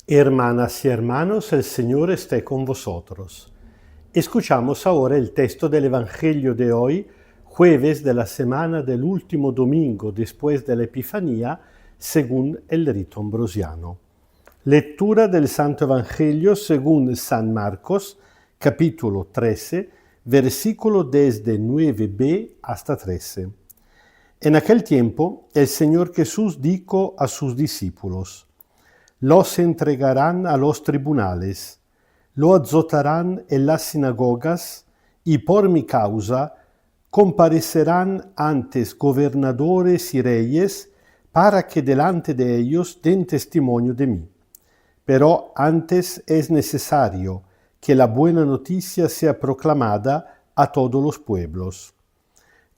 Hermanas y hermanos, el Señor esté con vosotros. Escuchamos ahora el texto del Evangelio de hoy, jueves de la semana del último domingo después de la Epifanía, según el rito ambrosiano. Lectura del Santo Evangelio según San Marcos, capítulo 13, versículo desde 9b hasta 13. En aquel tiempo, el Señor Jesús dijo a sus discípulos: los entregarán a los tribunales, lo azotarán en las sinagogas y por mi causa comparecerán antes gobernadores y reyes para que delante de ellos den testimonio de mí. Pero antes es necesario que la buena noticia sea proclamada a todos los pueblos.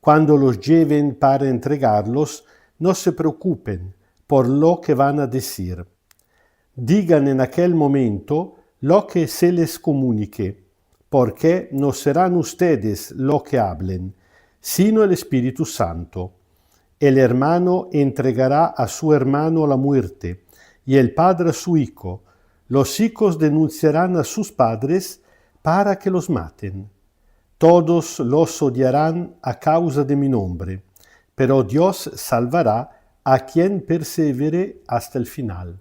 Cuando los lleven para entregarlos, no se preocupen por lo que van a decir. Digan en aquel momento lo que se les comunique, porque no serán ustedes lo que hablen, sino el Espíritu Santo. El hermano entregará a su hermano la muerte, y el padre a su hijo. Los hijos denunciarán a sus padres para que los maten. Todos los odiarán a causa de mi nombre, pero Dios salvará a quien persevere hasta el final.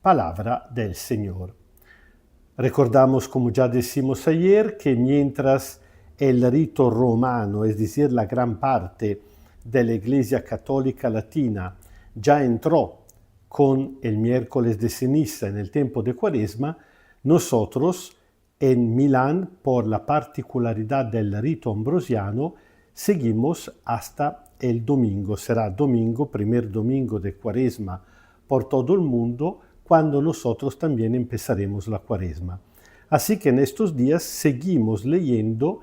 Palabra del Señor. Recordamos, como ya decimos ayer, que mientras el rito romano, es decir, la gran parte de la Iglesia Católica Latina, ya entró con el miércoles de ceniza en el tiempo de Cuaresma, nosotros en Milán, por la particularidad del rito ambrosiano, seguimos hasta el domingo. Será domingo, primer domingo de Cuaresma por todo el mundo, cuando nosotros también empezaremos la Cuaresma. Así que en estos días seguimos leyendo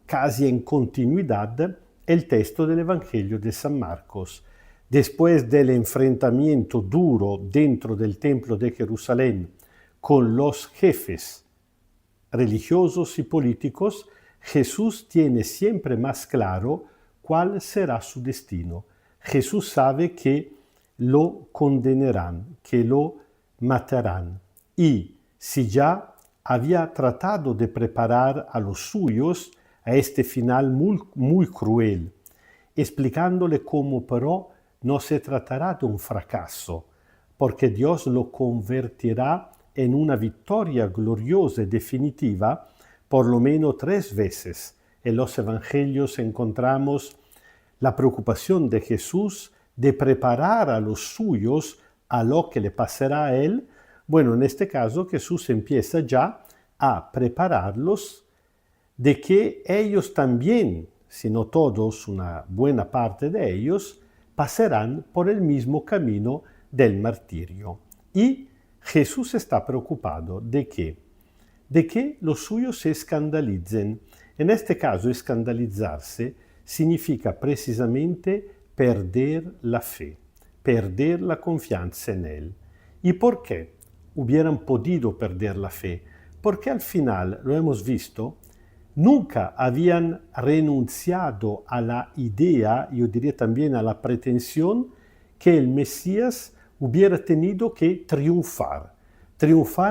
casi en continuidad el texto del Evangelio de San Marcos. Después del enfrentamiento duro dentro del templo de Jerusalén con los jefes religiosos y políticos, Jesús tiene siempre más claro cuál será su destino. Jesús sabe que lo condenarán, que lo matarán. Y si ya había tratado de preparar a los suyos a este final muy cruel, explicándole cómo pero no se tratará de un fracaso, porque Dios lo convertirá en una victoria gloriosa y definitiva por lo menos 3 veces. En los evangelios encontramos la preocupación de Jesús de preparar a los suyos a lo que le pasará a él. Bueno, en este caso Jesús empieza ya a prepararlos de que ellos también, si no todos, una buena parte de ellos, pasarán por el mismo camino del martirio. Y Jesús está preocupado de que los suyos se escandalicen. En este caso, escandalizarse significa precisamente perder la fe, perder la confianza en Él. ¿Y por qué hubieran podido perder la fe? Porque al final, lo hemos visto, nunca habían renunciado a la idea, yo diría también a la pretensión, que el Mesías hubiera tenido que triunfar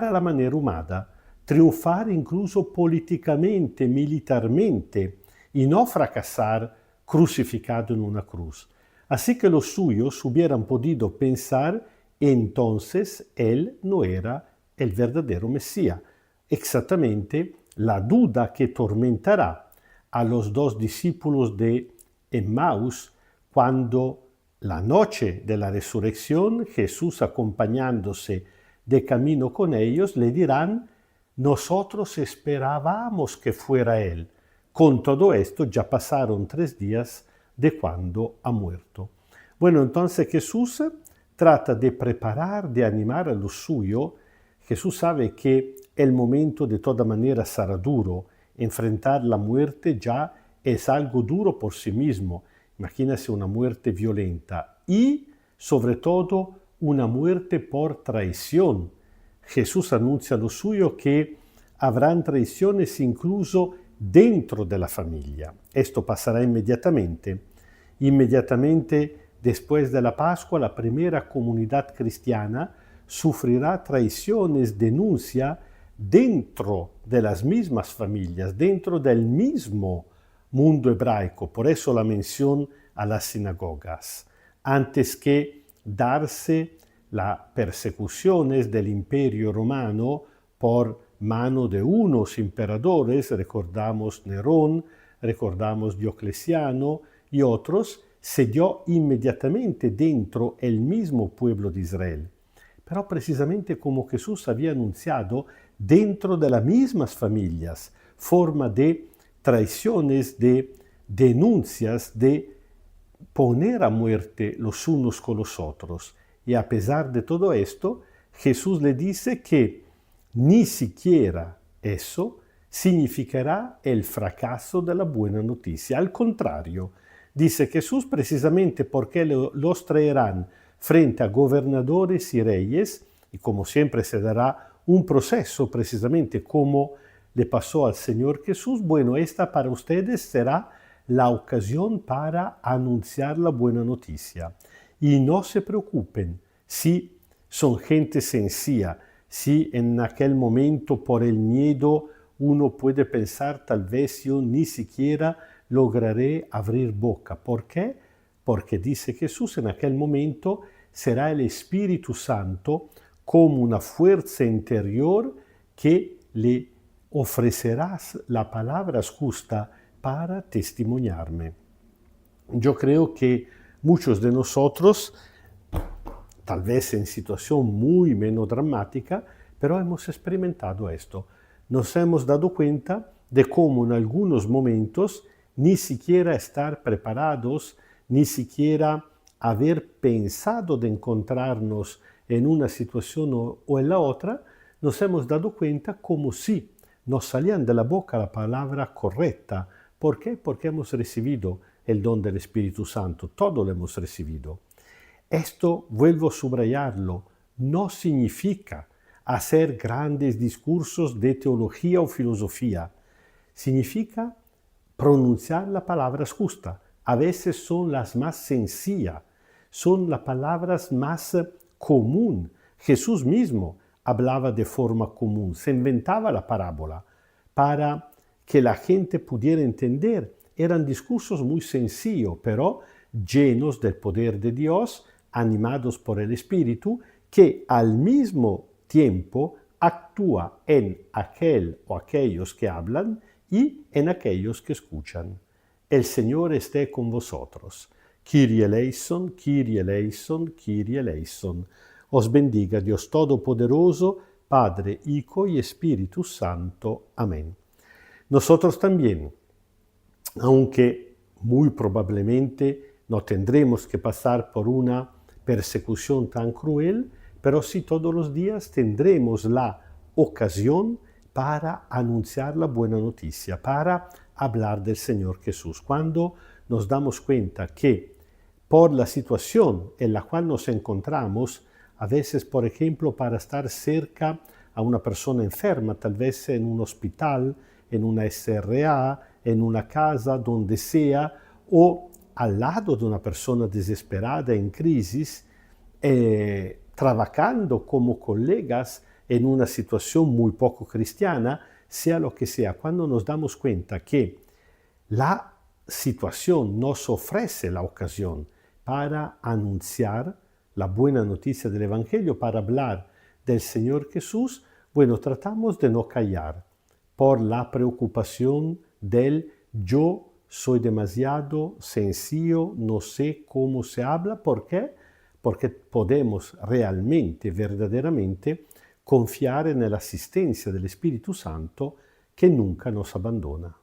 a la manera humana, triunfar incluso políticamente, militarmente, y no fracasar crucificado en una cruz. Así que los suyos hubieran podido pensar, entonces él no era el verdadero Mesías. Exactamente la duda que tormentará a los 2 discípulos de Emmaus cuando la noche de la resurrección, Jesús acompañándose de camino con ellos, le dirán: nosotros esperábamos que fuera Él. Con todo esto ya pasaron 3 días de cuando ha muerto. Bueno, entonces Jesús trata de preparar, de animar a lo suyo. Jesús sabe que el momento de toda manera será duro. Enfrentar la muerte ya es algo duro por sí mismo. Imagínese una muerte violenta y, sobre todo, una muerte por traición. Jesús anuncia a lo suyo que habrán traiciones incluso dentro de la familia. Esto pasará inmediatamente. Inmediatamente después de la Pascua, la primera comunidad cristiana sufrirá traiciones, denuncia dentro de las mismas familias, dentro del mismo mundo hebraico. Por eso la mención a las sinagogas. Antes que darse las persecuciones del Imperio Romano por mano de unos emperadores, recordamos Nerón, recordamos Diocleciano y otros, se dio inmediatamente dentro el mismo pueblo de Israel. Pero precisamente como Jesús había anunciado, dentro de las mismas familias, forma de traiciones, de denuncias, de poner a muerte los unos con los otros. Y a pesar de todo esto, Jesús le dice que ni siquiera eso significará el fracaso de la buena noticia. Al contrario, dice Jesús precisamente porque los traerán frente a gobernadores y reyes, y como siempre se dará un proceso precisamente como le pasó al Señor Jesús. Bueno, esta para ustedes será la ocasión para anunciar la buena noticia. Y no se preocupen si son gente sencilla, si en aquel momento por el miedo uno puede pensar tal vez yo ni siquiera lograré abrir boca. ¿Por qué? Porque dice Jesús, en aquel momento será el Espíritu Santo como una fuerza interior que le ofrecerá la palabra justa para testimoniarme. Yo creo que muchos de nosotros, tal vez en situación muy menos dramática, pero hemos experimentado esto. Nos hemos dado cuenta de cómo en algunos momentos ni siquiera estar preparados, ni siquiera haber pensado de encontrarnos en una situación o en la otra, nos hemos dado cuenta como si nos salían de la boca la palabra correcta. ¿Por qué? Porque hemos recibido el don del Espíritu Santo, todo lo hemos recibido. Esto, vuelvo a subrayarlo, no significa hacer grandes discursos de teología o filosofía. Significa pronunciar las palabras justas. A veces son las más sencillas, son las palabras más comunes. Jesús mismo hablaba de forma común, se inventaba la parábola para que la gente pudiera entender. Eran discursos muy sencillos, pero llenos del poder de Dios, animados por el Espíritu, que al mismo tiempo actúa en aquel o aquellos que hablan y en aquellos que escuchan. El Señor esté con vosotros. Kyrie eleison, Kyrie eleison, Kyrie eleison. Os bendiga Dios Todopoderoso, Padre, Hijo y Espíritu Santo. Amén. Nosotros también, aunque muy probablemente no tendremos que pasar por una persecución tan cruel, pero sí todos los días tendremos la ocasión para anunciar la buena noticia, para hablar del Señor Jesús. Cuando nos damos cuenta que por la situación en la cual nos encontramos, a veces, por ejemplo, para estar cerca a una persona enferma, tal vez en un hospital, en una SRA, en una casa, donde sea, o al lado de una persona desesperada en crisis, trabajando como colegas en una situación muy poco cristiana, sea lo que sea, cuando nos damos cuenta que la situación nos ofrece la ocasión para anunciar la buena noticia del Evangelio, para hablar del Señor Jesús, bueno, tratamos de no callar por la preocupación del yo soy demasiado sencillo, no sé cómo se habla. ¿Por qué? Porque podemos realmente, verdaderamente, confiar en la asistencia del Espíritu Santo que nunca nos abandona.